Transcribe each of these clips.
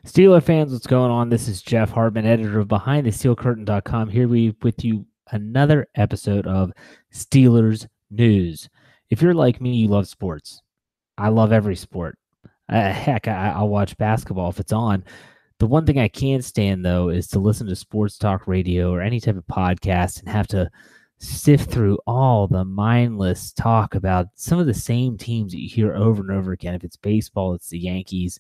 Steeler fans, what's going on? This is Jeff Hartman, editor of BehindTheSteelCurtain.com, here with you another episode of Steelers News. If you're like me, you love sports. I love every sport. Heck, I'll watch basketball if it's on. The one thing I can't stand, though, is to listen to sports talk radio or any type of podcast and have to sift through all the mindless talk about some of the same teams that you hear over and over again. If it's baseball, it's the Yankees.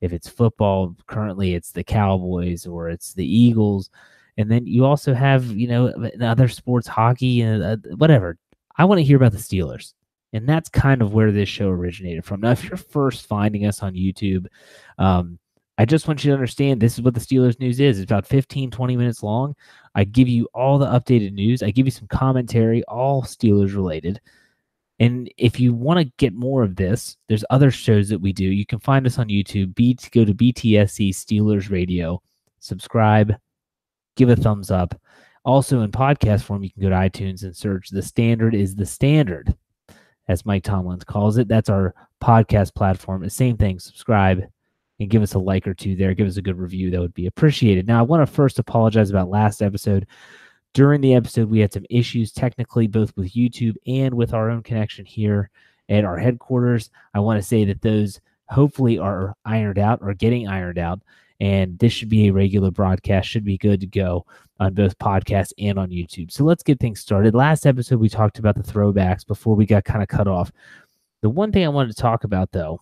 If it's football, currently it's the Cowboys or it's the Eagles. And then you also have, in other sports, hockey and whatever. I want to hear about the Steelers. And that's kind of where this show originated from. Now, if you're first finding us on YouTube, I just want you to understand this is what the Steelers news is. It's about 15, 20 minutes long. I give you all the updated news. I give you some commentary, all Steelers related. And if you want to get more of this, there's other shows that we do. You can find us on YouTube. Go to BTSC Steelers Radio. Subscribe. Give a thumbs up. Also in podcast form, you can go to iTunes and search The Standard is the Standard, as Mike Tomlin calls it. That's our podcast platform. The same thing. Subscribe and give us a like or two there. Give us a good review. That would be appreciated. Now, I want to first apologize about last episode. During the episode, we had some issues technically, both with YouTube and with our own connection here at our headquarters. I want to say that those hopefully are ironed out or getting ironed out, and this should be a regular broadcast, should be good to go on both podcasts and on YouTube. So let's get things started. Last episode, we talked about the throwbacks before we got kind of cut off. The one thing I wanted to talk about, though,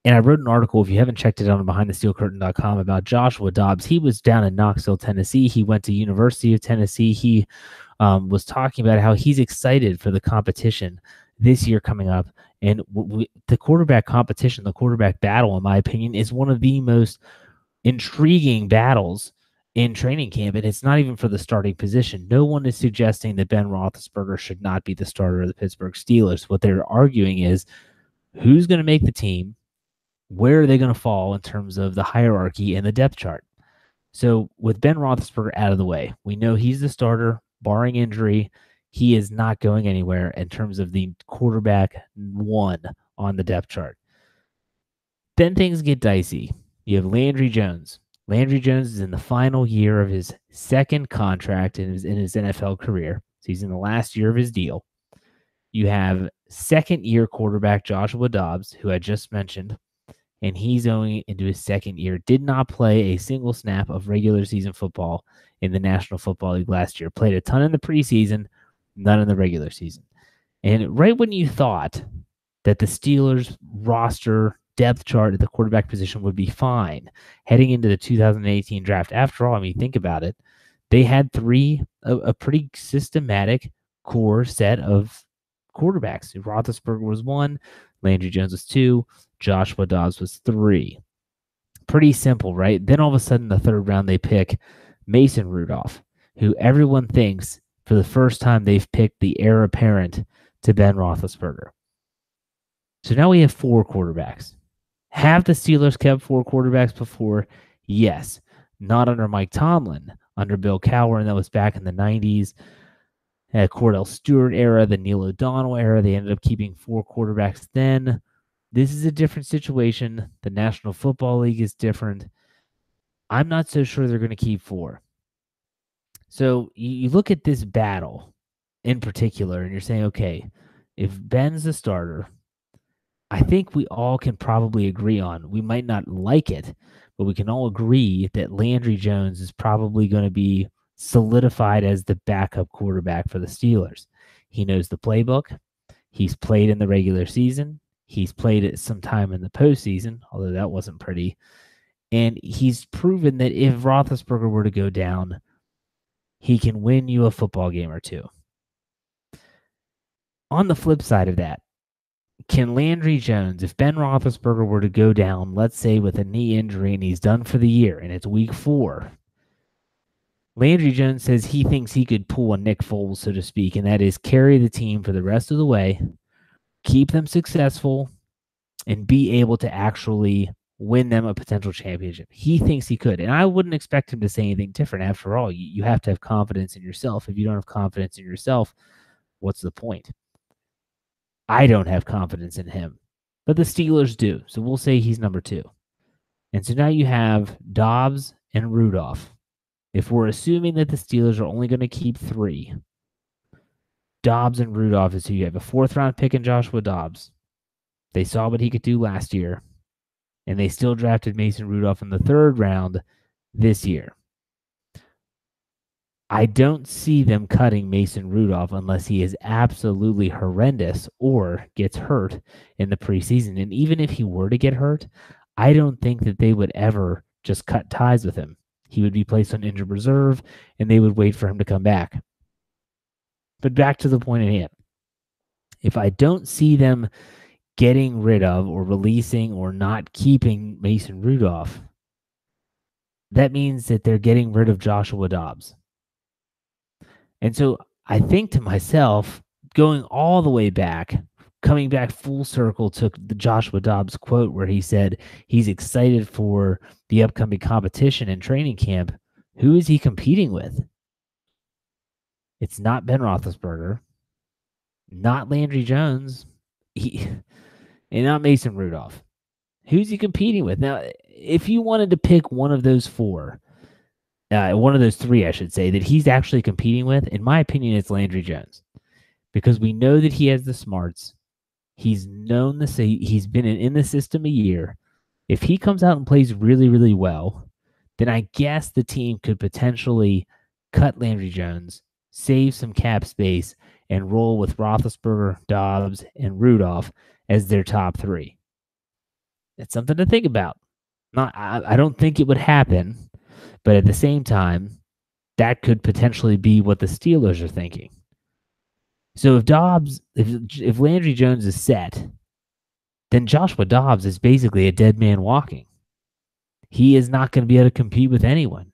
and I wrote an article, if you haven't checked it out on BehindTheSteelCurtain.com, about Joshua Dobbs. He was down in Knoxville, Tennessee. He went to University of Tennessee. He was talking about how he's excited for the competition this year coming up. And the quarterback competition, the quarterback battle, in my opinion, is one of the most intriguing battles in training camp. And it's not even for the starting position. No one is suggesting that Ben Roethlisberger should not be the starter of the Pittsburgh Steelers. What they're arguing is who's going to make the team, where are they going to fall in terms of the hierarchy and the depth chart? So with Ben Roethlisberger out of the way, we know he's the starter, barring injury. He is not going anywhere in terms of the quarterback one on the depth chart. Then things get dicey. You have Landry Jones. Landry Jones is in the final year of his second contract in his NFL career. So he's in the last year of his deal. You have second-year quarterback Joshua Dobbs, who I just mentioned, and he's going into his second year. Did not play a single snap of regular season football in the National Football League last year. Played a ton in the preseason, none in the regular season. And right when you thought that the Steelers roster depth chart at the quarterback position would be fine heading into the 2018 draft, after all, I mean, think about it. They had a pretty systematic core set of quarterbacks. Roethlisberger was one, Landry Jones was two, Joshua Dobbs was three. Pretty simple, right? Then all of a sudden, the third round, they pick Mason Rudolph, who everyone thinks for the first time they've picked the heir apparent to Ben Roethlisberger. So now we have four quarterbacks. Have the Steelers kept four quarterbacks before? Yes. Not under Mike Tomlin. Under Bill Cowher, and that was back in the 90s. Cordell Stewart era, the Neil O'Donnell era. They ended up keeping four quarterbacks then. This is a different situation. The National Football League is different. I'm not so sure they're going to keep four. So you look at this battle in particular, and you're saying, okay, if Ben's the starter, I think we all can probably agree on, we might not like it, but we can all agree that Landry Jones is probably going to be solidified as the backup quarterback for the Steelers. He knows the playbook. He's played in the regular season. He's played it sometime in the postseason, although that wasn't pretty. And he's proven that if Roethlisberger were to go down, he can win you a football game or two. On the flip side of that, can Landry Jones, if Ben Roethlisberger were to go down, let's say with a knee injury and he's done for the year and it's week 4, Landry Jones says he thinks he could pull a Nick Foles, so to speak, and that is carry the team for the rest of the way, keep them successful, and be able to actually win them a potential championship. He thinks he could, and I wouldn't expect him to say anything different. After all, you have to have confidence in yourself. If you don't have confidence in yourself, what's the point? I don't have confidence in him, but the Steelers do, so we'll say he's number 2. And so now you have Dobbs and Rudolph. If we're assuming that the Steelers are only going to keep 3, Dobbs and Rudolph is who you have. A 4th-round pick in Joshua Dobbs. They saw what he could do last year, and they still drafted Mason Rudolph in the 3rd round this year. I don't see them cutting Mason Rudolph unless he is absolutely horrendous or gets hurt in the preseason. And even if he were to get hurt, I don't think that they would ever just cut ties with him. He would be placed on injured reserve, and they would wait for him to come back. But back to the point at hand. If I don't see them getting rid of or releasing or not keeping Mason Rudolph, that means that they're getting rid of Joshua Dobbs. And so I think to myself, going all the way back, coming back full circle to the Joshua Dobbs quote where he said he's excited for the upcoming competition and training camp, who is he competing with? It's not Ben Roethlisberger, not Landry Jones, and not Mason Rudolph. Who's he competing with? Now, if you wanted to pick one of those 4, one of those 3, I should say, that he's actually competing with, in my opinion, it's Landry Jones. Because we know that he has the smarts. He's known to say he's been in the system a year. If he comes out and plays really, really well, then I guess the team could potentially cut Landry Jones, save some cap space, and roll with Roethlisberger, Dobbs, and Rudolph as their top 3. It's something to think about. I don't think it would happen, but at the same time, that could potentially be what the Steelers are thinking. So if Landry Jones is set, then Joshua Dobbs is basically a dead man walking. He is not going to be able to compete with anyone.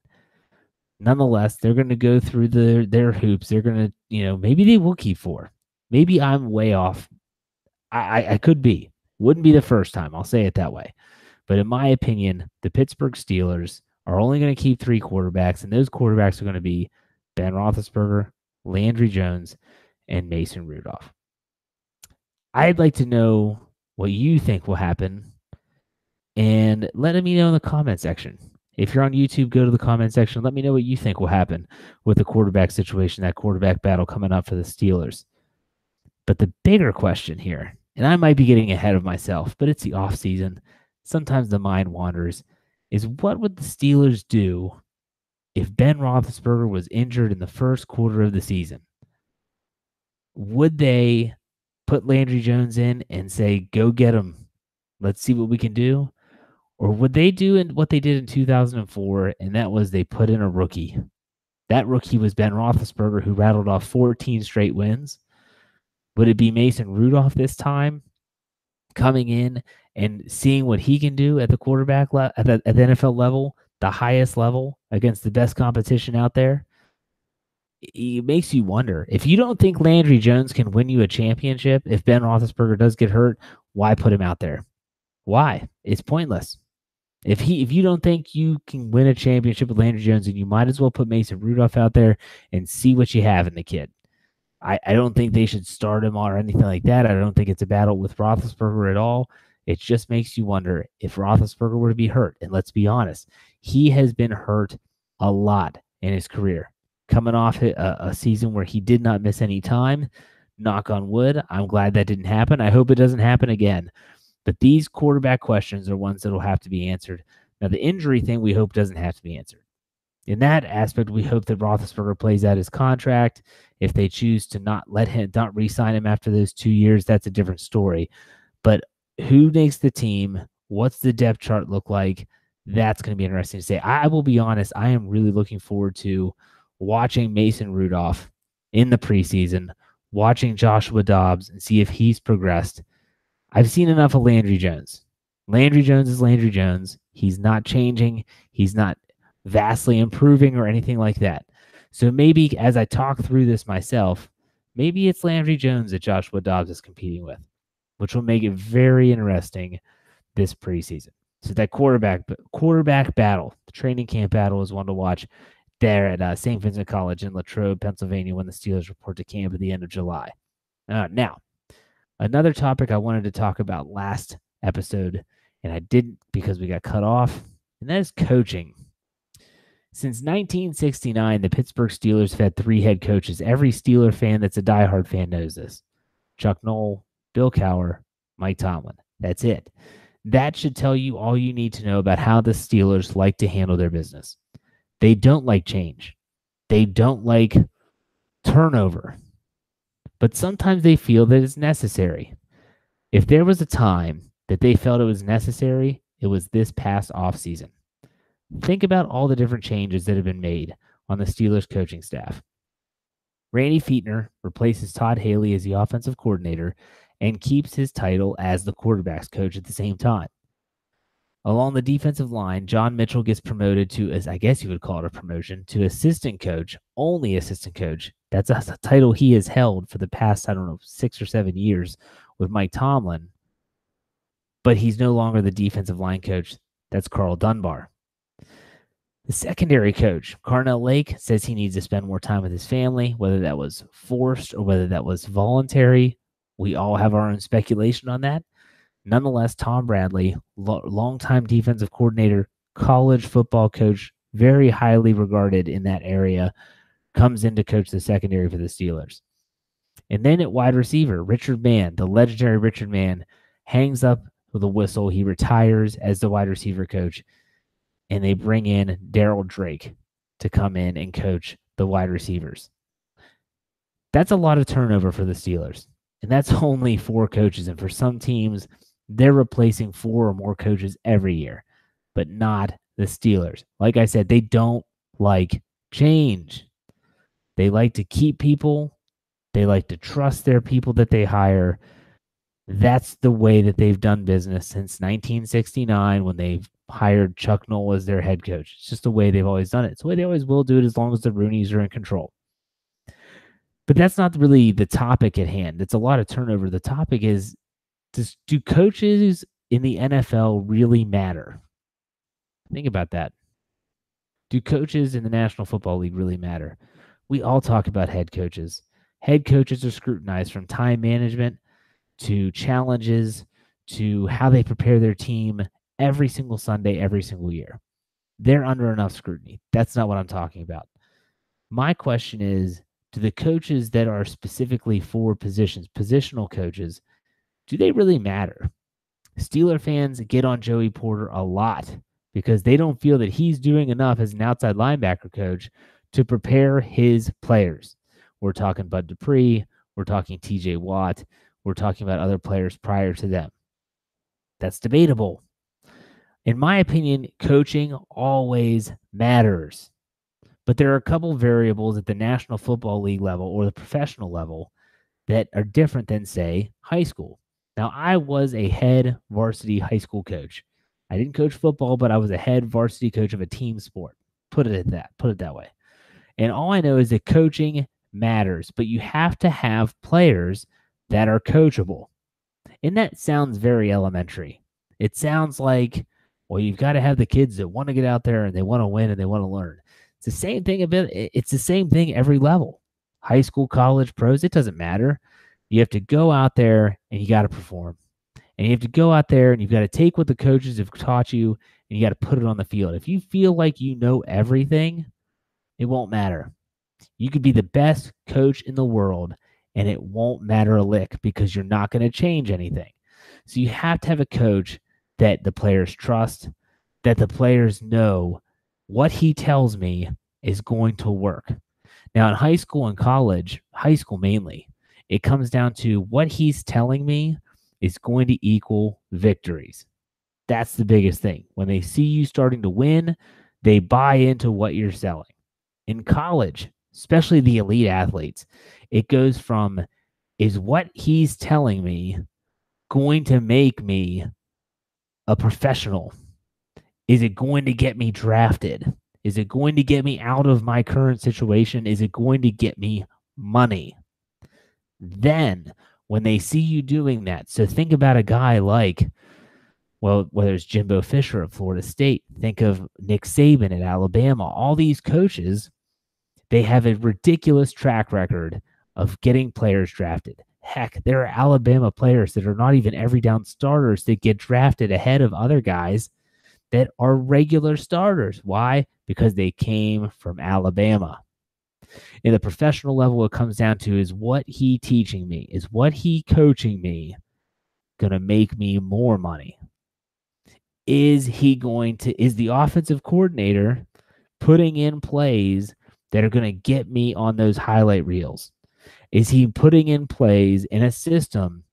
Nonetheless, they're going to go through their hoops. They're going to, maybe they will keep 4. Maybe I'm way off. I could be. Wouldn't be the first time. I'll say it that way. But in my opinion, the Pittsburgh Steelers are only going to keep 3 quarterbacks, and those quarterbacks are going to be Ben Roethlisberger, Landry Jones, and Mason Rudolph. I'd like to know what you think will happen, and let me know in the comment section. If you're on YouTube, go to the comment section. Let me know what you think will happen with the quarterback situation, that quarterback battle coming up for the Steelers. But the bigger question here, and I might be getting ahead of myself, but it's the offseason. Sometimes the mind wanders, is what would the Steelers do if Ben Roethlisberger was injured in the first quarter of the season? Would they put Landry Jones in and say, go get him, let's see what we can do? Or would they do what they did in 2004, and that was they put in a rookie? That rookie was Ben Roethlisberger, who rattled off 14 straight wins. Would it be Mason Rudolph this time, coming in and seeing what he can do at the quarterback at the NFL level, the highest level, against the best competition out there? It makes you wonder. If you don't think Landry Jones can win you a championship, if Ben Roethlisberger does get hurt, why put him out there? Why? It's pointless. If you don't think you can win a championship with Landry Jones, then you might as well put Mason Rudolph out there and see what you have in the kid. I don't think they should start him or anything like that. I don't think it's a battle with Roethlisberger at all. It just makes you wonder if Roethlisberger were to be hurt. And let's be honest, he has been hurt a lot in his career. Coming off a season where he did not miss any time, knock on wood, I'm glad that didn't happen. I hope it doesn't happen again. But these quarterback questions are ones that will have to be answered. Now, the injury thing we hope doesn't have to be answered. In that aspect, we hope that Roethlisberger plays out his contract. If they choose to not re-sign him after those 2 years, that's a different story. But who makes the team? What's the depth chart look like? That's going to be interesting to say. I will be honest, I am really looking forward to watching Mason Rudolph in the preseason, watching Joshua Dobbs and see if he's progressed. I've seen enough of Landry Jones. Landry Jones is Landry Jones. He's not changing. He's not vastly improving or anything like that. So maybe as I talk through this myself, maybe it's Landry Jones that Joshua Dobbs is competing with, which will make it very interesting this preseason. So that quarterback battle, the training camp battle, is one to watch there at St. Vincent College in Latrobe, Pennsylvania, when the Steelers report to camp at the end of July. Now, another topic I wanted to talk about last episode, and I didn't because we got cut off, and that is coaching. Since 1969, the Pittsburgh Steelers have had 3 head coaches. Every Steeler fan that's a diehard fan knows this. Chuck Noll, Bill Cowher, Mike Tomlin. That's it. That should tell you all you need to know about how the Steelers like to handle their business. They don't like change. They don't like turnover. But sometimes they feel that it's necessary. If there was a time that they felt it was necessary, it was this past offseason. Think about all the different changes that have been made on the Steelers coaching staff. Randy Fichtner replaces Todd Haley as the offensive coordinator and keeps his title as the quarterback's coach at the same time. Along the defensive line, John Mitchell gets promoted to, as I guess you would call it a promotion, to assistant coach, only assistant coach. That's a title he has held for the past, 6 or 7 years with Mike Tomlin. But he's no longer the defensive line coach. That's Carl Dunbar. The secondary coach, Carnell Lake, says he needs to spend more time with his family, whether that was forced or whether that was voluntary. We all have our own speculation on that. Nonetheless, Tom Bradley, longtime defensive coordinator, college football coach, very highly regarded in that area, comes in to coach the secondary for the Steelers. And then at wide receiver, Richard Mann, the legendary Richard Mann, hangs up with a whistle. He retires as the wide receiver coach, and they bring in Darryl Drake to come in and coach the wide receivers. That's a lot of turnover for the Steelers, and that's only 4 coaches. And for some teams, they're replacing 4 or more coaches every year, but not the Steelers. Like I said, they don't like change. They like to keep people. They like to trust their people that they hire. That's the way that they've done business since 1969 when they hired Chuck Noll as their head coach. It's just the way they've always done it. It's the way they always will do it as long as the Roonies are in control. But that's not really the topic at hand. It's a lot of turnover. The topic is, do coaches in the NFL really matter? Think about that. Do coaches in the National Football League really matter? We all talk about head coaches. Head coaches are scrutinized from time management to challenges to how they prepare their team every single Sunday, every single year. They're under enough scrutiny. That's not what I'm talking about. My question is, do the coaches that are specifically for positions, positional coaches, do they really matter? Steeler fans get on Joey Porter a lot because they don't feel that he's doing enough as an outside linebacker coach to prepare his players. We're talking Bud Dupree. We're talking TJ Watt. We're talking about other players prior to them. That's debatable. In my opinion, coaching always matters. But there are a couple variables at the National Football League level or the professional level that are different than, say, high school. Now, I was a head varsity high school coach. I didn't coach football, but I was a head varsity coach of a team sport. Put it that way. And all I know is that coaching matters, but you have to have players that are coachable. And that sounds very elementary. It sounds like, well, you've got to have the kids that want to get out there and they want to win and they want to learn. It's the same thing It's the same thing every level. High school, college, pros, it doesn't matter. You have to go out there and you got to perform. And you have to go out there and you've got to take what the coaches have taught you and you got to put it on the field. If you feel like you know everything, it won't matter. You could be the best coach in the world and it won't matter a lick because you're not going to change anything. So you have to have a coach that the players trust, that the players know what he tells me is going to work. Now, in high school and college, high school mainly, it comes down to what he's telling me is going to equal victories. That's the biggest thing. When they see you starting to win, they buy into what you're selling. In college, especially the elite athletes, it goes from, is what he's telling me going to make me a professional? Is it going to get me drafted? Is it going to get me out of my current situation? Is it going to get me money? Then, when they see you doing that, so think about a guy like, well, whether it's Jimbo Fisher at Florida State, think of Nick Saban at Alabama. All these coaches, they have a ridiculous track record of getting players drafted. Heck, there are Alabama players that are not even every down starters that get drafted ahead of other guys that are regular starters. Why? Because they came from Alabama. In the professional level, what it comes down to is what he teaching me, is what he coaching me going to make me more money? Is the offensive coordinator putting in plays that are going to get me on those highlight reels? Is he putting in plays in a system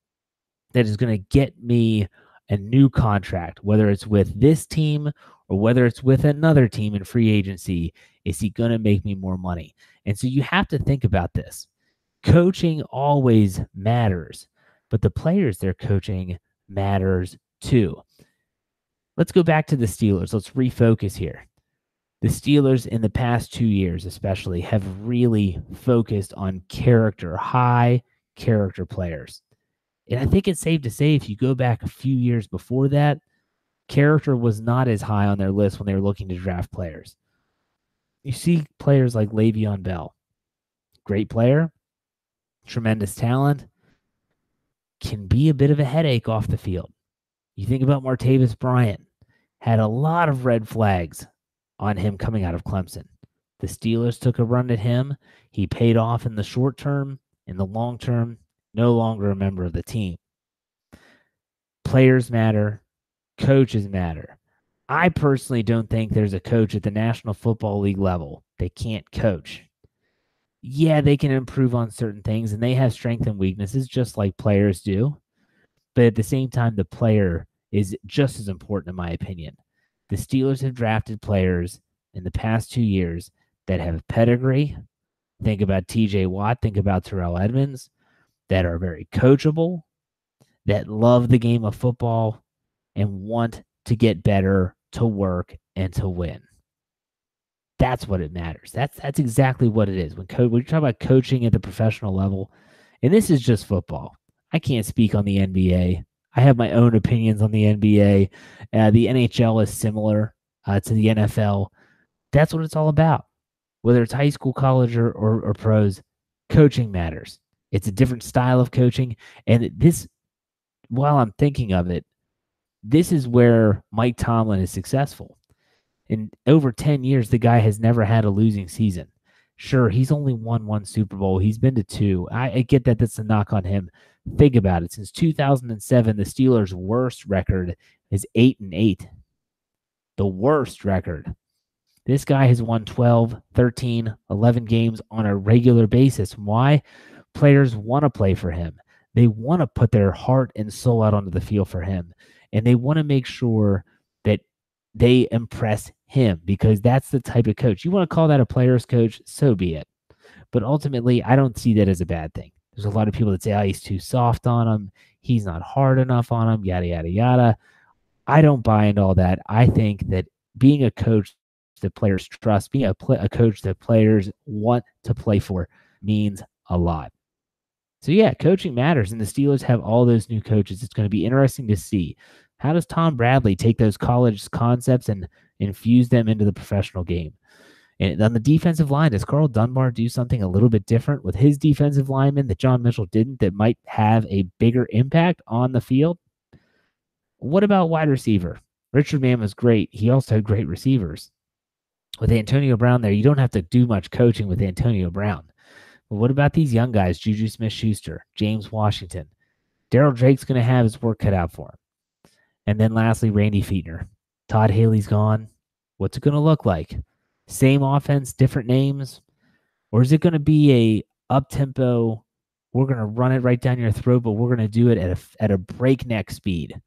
that is going to get me a new contract, whether it's with this team or whether it's with another team in free agency? Is he going to make me more money? And so you have to think about this. Coaching always matters, but the players they're coaching matters too. Let's go back to the Steelers. Let's refocus here. The Steelers in the past 2 years especially have really focused on high character players. And I think it's safe to say if you go back a few years before that, character was not as high on their list when they were looking to draft players. You see players like Le'Veon Bell. Great player, tremendous talent, can be a bit of a headache off the field. You think about Martavis Bryant, had a lot of red flags on him coming out of Clemson. The Steelers took a run at him. He paid off in the short term. In the long term, no longer a member of the team. Players matter. Coaches matter. I personally don't think there's a coach at the National Football League level that can't coach. Yeah, they can improve on certain things, and they have strengths and weaknesses just like players do. But at the same time, the player is just as important, in my opinion. The Steelers have drafted players in the past 2 years that have pedigree. Think about TJ Watt. Think about Terrell Edmonds, that are very coachable, that love the game of football, and want to get better, to work, and to win. That's what it matters. That's exactly what it is. When you talk about coaching at the professional level, and this is just football. I can't speak on the NBA. I have my own opinions on the NBA. The NHL is similar to the NFL. That's what it's all about. Whether it's high school, college, or pros, coaching matters. It's a different style of coaching. And this, while I'm thinking of it, this is where Mike Tomlin is successful. In over 10 years, the guy has never had a losing season. Sure, he's only won 1 Super Bowl. He's been to 2. I get that that's a knock on him. Think about it. Since 2007, the Steelers' worst record is 8-8. The worst record. This guy has won 12, 13, 11 games on a regular basis. Why? Players want to play for him. They want to put their heart and soul out onto the field for him. And they want to make sure that they impress him, because that's the type of coach. You want to call that a player's coach, so be it. But ultimately, I don't see that as a bad thing. There's a lot of people that say, oh, he's too soft on him. He's not hard enough on him, yada, yada, yada. I don't buy into all that. I think that being a coach that players trust, being a coach that players want to play for means a lot. So, yeah, coaching matters, and the Steelers have all those new coaches. It's going to be interesting to see. How does Tom Bradley take those college concepts and infuse them into the professional game? And on the defensive line, does Carl Dunbar do something a little bit different with his defensive linemen that John Mitchell didn't, that might have a bigger impact on the field? What about wide receiver? Richard Mann was great. He also had great receivers. With Antonio Brown there, you don't have to do much coaching with Antonio Brown. But what about these young guys, Juju Smith-Schuster, James Washington? Darryl Drake's going to have his work cut out for him. And then lastly, Randy Fichtner. Todd Haley's gone. What's it going to look like? Same offense, different names? Or is it going to be a up-tempo, we're going to run it right down your throat, but we're going to do it at a breakneck speed?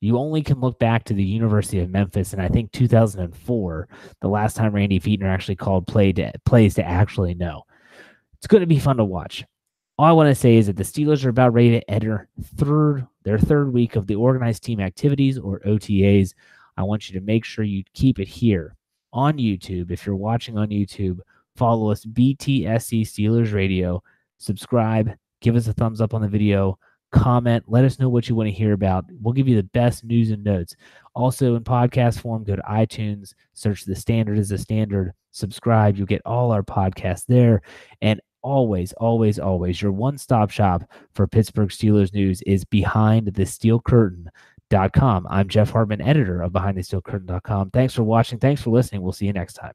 You only can look back to the University of Memphis, and I think 2004, the last time Randy Fichtner actually called plays to actually know. It's going to be fun to watch. All I want to say is that the Steelers are about ready to enter their third week of the organized team activities, or OTAs. I want you to make sure you keep it here on YouTube. If you're watching on YouTube, follow us, BTSC Steelers Radio. Subscribe. Give us a thumbs up on the video. Comment. Let us know what you want to hear about. We'll give you the best news and notes. Also, in podcast form, go to iTunes, search The Standard as a Standard. Subscribe. You'll get all our podcasts there. And always, always, always, your one-stop shop for Pittsburgh Steelers news is BehindTheSteelCurtain.com. BehindTheSteelCurtain.com. I'm Jeff Hartman, editor of BehindTheSteelCurtain.com. Thanks for watching. Thanks for listening. We'll see you next time.